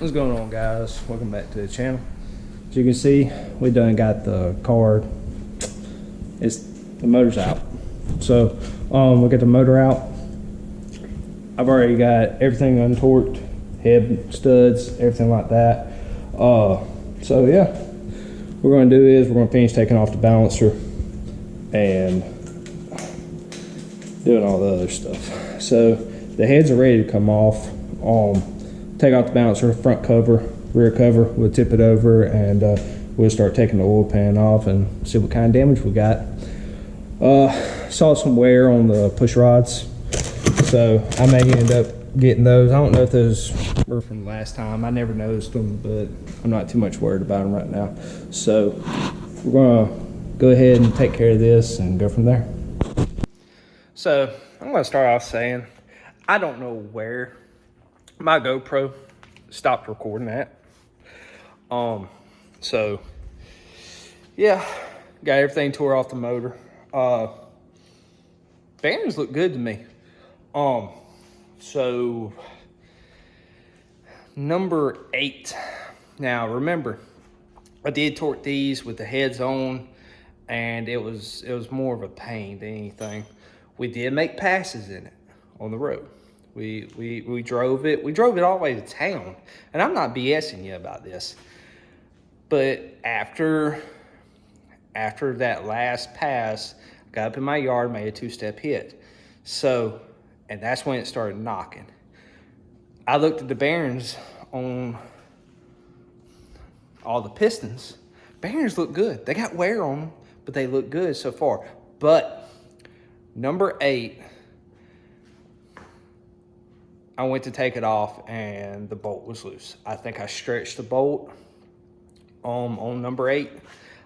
What's going on, guys? Welcome back to the channel. As you can see, we done got the car. The motor's out. So we got the motor out. I've already got everything untorqued, head studs, everything like that. So yeah, what we're gonna do is we're gonna finish taking off the balancer and doing all the other stuff. So the heads are ready to come off. Take out the balancer, front cover, rear cover. We'll tip it over and we'll start taking the oil pan off and see what kind of damage we got. Saw some wear on the push rods, so I may end up getting those. I don't know if those were from last time. I never noticed them, but I'm not too much worried about them right now. So we're gonna go ahead and take care of this and go from there. So I'm gonna start off saying I don't know where my GoPro stopped recording at. So yeah, got everything tore off the motor. Bearings look good to me. So number 8. Now remember, I did torque these with the heads on, and it was more of a pain than anything. We did make passes in it on the road. We drove it. We drove it all the way to town, and I'm not BSing you about this. But after that last pass, I got up in my yard, made a 2-step hit. So, and that's when it started knocking. I looked at the bearings on all the pistons. Bearings look good. They got wear on them, but they look good so far. But number 8, I went to take it off and the bolt was loose. I think I stretched the bolt on number 8.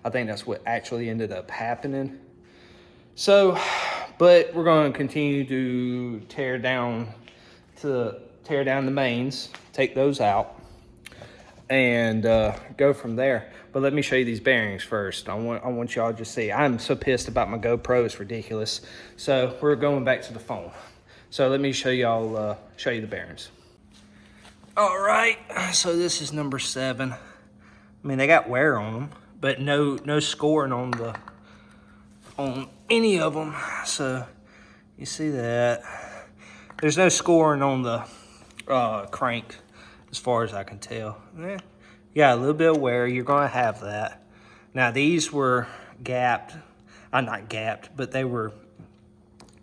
I think that's what actually ended up happening. So, but we're going to continue to tear down the mains, take those out, and go from there. But let me show you these bearings first. I want y'all to just see. I'm so pissed about my GoPro, it's ridiculous. So we're going back to the phone. So let me show y'all, show you the bearings. All right, so this is number 7. I mean, they got wear on them, but no scoring on any of them. So you see that. There's no scoring on the crank, as far as I can tell. You got a little bit of wear. You're gonna have that. Now these were gapped. Not gapped, but they were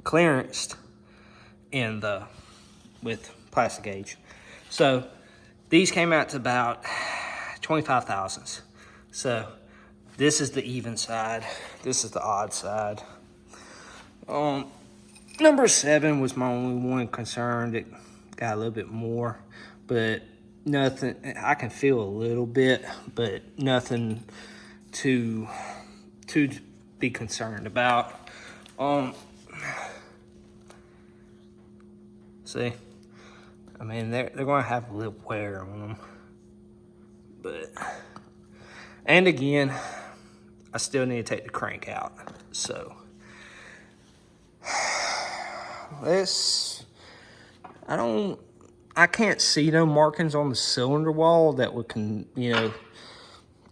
clearanced with plastic gauge. So these came out to about 25 thousandths. So this is the even side. This is the odd side. Number 7 was my only one concern that got a little bit more, but nothing. I can feel a little bit, but nothing to be concerned about. See, I mean, they're going to have a little wear on them, but, and again, I still need to take the crank out. So I can't see no markings on the cylinder wall that would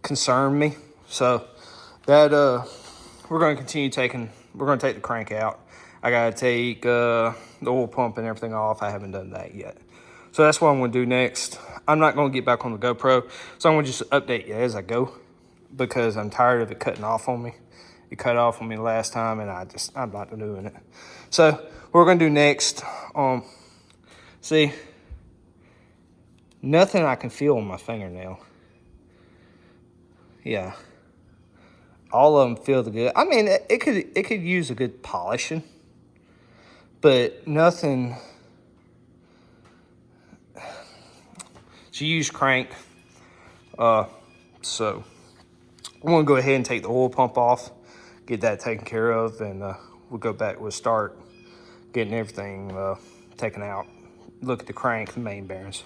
concern me. So that we're going to continue we're going to take the crank out. I got to take the oil pump and everything off. I haven't done that yet. So that's what I'm going to do next. I'm not going to get back on the GoPro, so I'm going to just update you as I go, because I'm tired of it cutting off on me. It cut off on me last time, and I'm not doing it. So what we're going to do next, see, nothing I can feel on my fingernail. Yeah. All of them feel good. I mean, it could use a good polishing, but nothing. So you use crank. So I'm gonna go ahead and take the oil pump off, get that taken care of, and we'll start getting everything taken out. Look at the crank, the main bearings.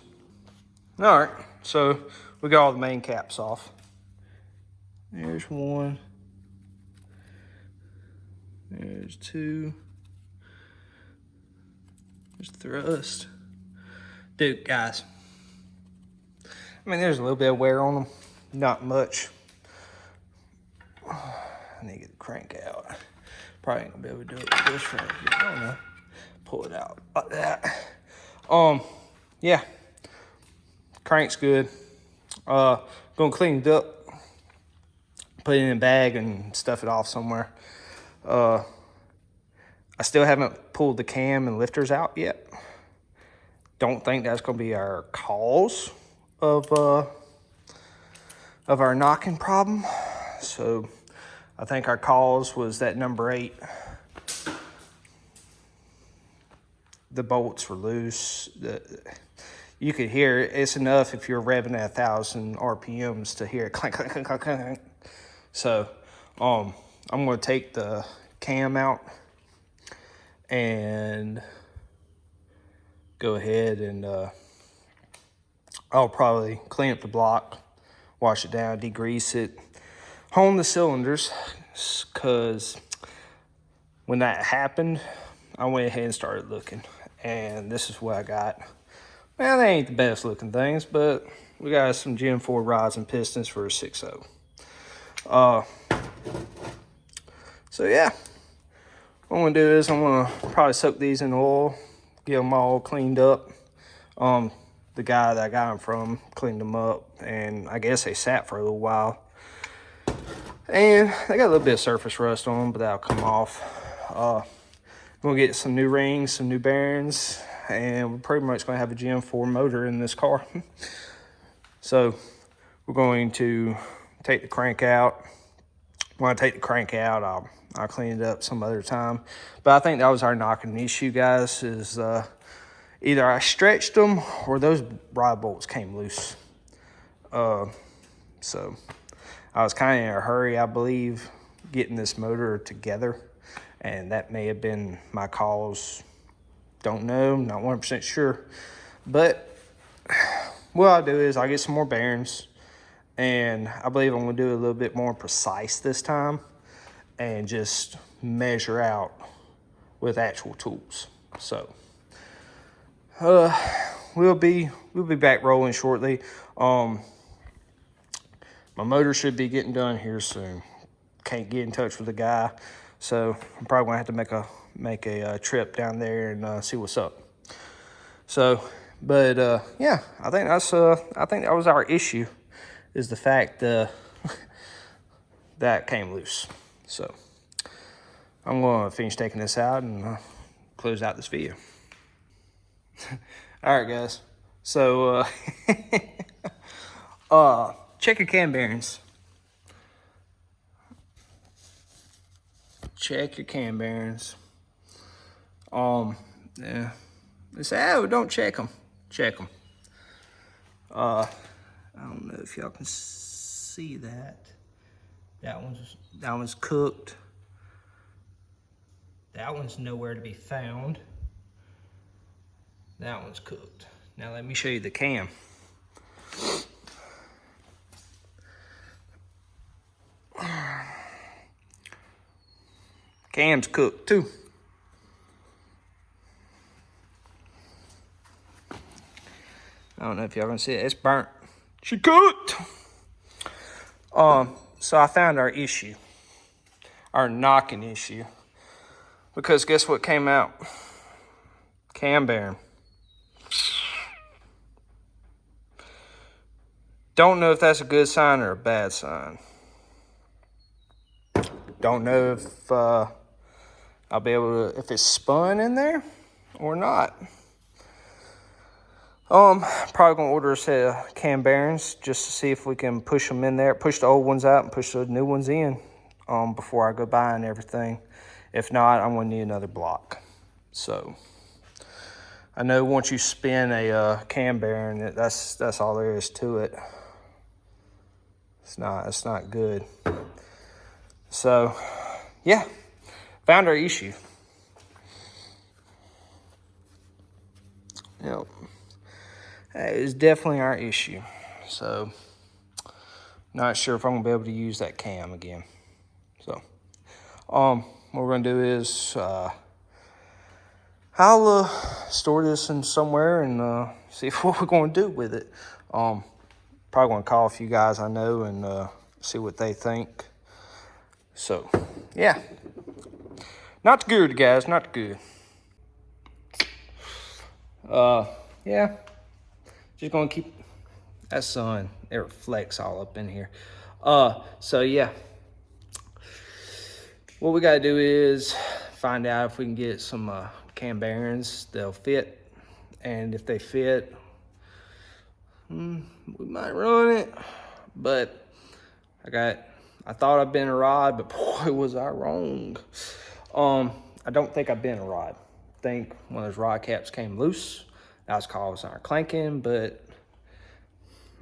All right, so we got all the main caps off. There's one. There's 2. There's thrust. Dude, guys, I mean, there's a little bit of wear on them, not much. I need to get the crank out. Probably ain't gonna be able to do it with this right here. I don't know. Pull it out like that. Yeah. Crank's good. Gonna clean it up, put it in a bag and stuff it off somewhere. I still haven't pulled the cam and lifters out yet. Don't think that's gonna be our cause of our knocking problem. So I think our cause was that number 8. The bolts were loose. You could hear it. It's enough if you're revving at 1,000 RPMs to hear it clank, clank, clank, clank, clank. So I'm going to take the cam out and go ahead and I'll probably clean up the block, wash it down, degrease it, hone the cylinders, because when that happened, I went ahead and started looking, and this is what I got. Well, they ain't the best looking things, but we got some Gen 4 rods and pistons for a 6.0. So yeah, what I'm gonna do is I'm gonna probably soak these in oil, get them all cleaned up. The guy that I got them from cleaned them up, and I guess they sat for a little while. And they got a little bit of surface rust on them, but that'll come off. I'm gonna get some new rings, some new bearings, and we're pretty much gonna have a Gen 4 motor in this car. So we're going to take the crank out. When I take the crank out, I'll clean it up some other time. But I think that was our knocking issue, guys, is either I stretched them or those rod bolts came loose. So I was kind of in a hurry, I believe, getting this motor together, and that may have been my cause. Don't know, not 100% sure. But what I'll do is I'll get some more bearings, and I believe I'm going to do it a little bit more precise this time and just measure out with actual tools. So we'll be back rolling shortly. My motor should be getting done here soon. Can't get in touch with the guy, so I'm probably gonna have to make a trip down there and see what's up. So, but yeah, I think that was our issue, is the fact that came loose. So I'm gonna finish taking this out and close out this video. All right, guys. So check your cam bearings. Check your cam bearings. Yeah. They say, oh, don't check them. Check them. I don't know if y'all can see that. That one's cooked. That one's nowhere to be found. That one's cooked. Now let me show you the cam. Cam's cooked too. I don't know if y'all can see it. It's burnt. She cooked. So I found our issue, our knocking issue, because guess what came out? Cam bearing. Don't know if that's a good sign or a bad sign. Don't know if I'll be able to, if it's spun in there or not. Probably gonna order a set of cam bearings just to see if we can push them in there, push the old ones out and push the new ones in before I go buying everything. If not, I'm gonna need another block. So I know once you spin a cam bearing, that's all there is to it. It's not good. So yeah, found our issue. Yep. That is definitely our issue. So not sure if I'm gonna be able to use that cam again. So what we're gonna do is I'll store this in somewhere and see what we're gonna do with it. probably gonna call a few guys I know and see what they think. So, yeah. Not good, guys, not good. Yeah. Just gonna keep that sun, it reflects all up in here. So yeah. What we gotta do is find out if we can get some cam bearings. They'll fit, and if they fit, we might run it. But I thought I'd been a rod, but boy, was I wrong. I don't think I've been a rod. I think one of those rod caps came loose. That was causing our clanking, but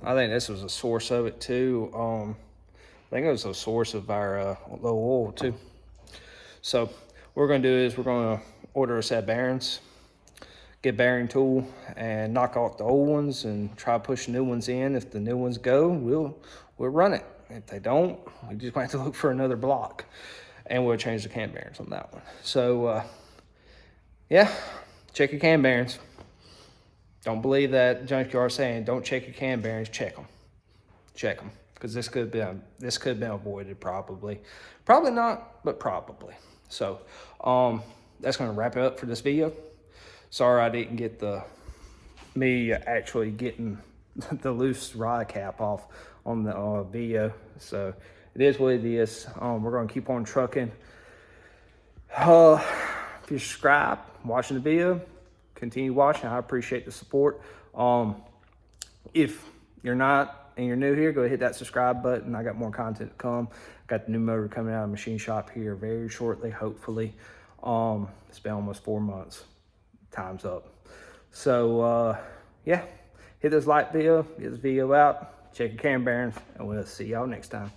I think this was a source of it too. I think it was a source of our low oil too. So what we're gonna do is we're gonna order a set of bearings, get a bearing tool, and knock off the old ones and try to push new ones in. If the new ones go, we'll run it. If they don't, we just might have to look for another block, and we'll change the cam bearings on that one. So yeah, check your cam bearings. Don't believe that junkyard saying don't check your cam bearings. Check them, because this could have been avoided probably. Probably not, but probably. So that's gonna wrap it up for this video. Sorry I didn't get me actually getting the loose rod cap off on the video. So it is what it is. We're gonna keep on trucking. If you subscribe, watching the video, continue watching. I appreciate the support. If you're not and you're new here, go ahead, hit that subscribe button. I got more content to come. Got the new motor coming out of the machine shop here very shortly, hopefully. It's been almost 4 months. Time's up. So yeah, hit this like video, get this video out, check your cam bearings, and we'll see y'all next time.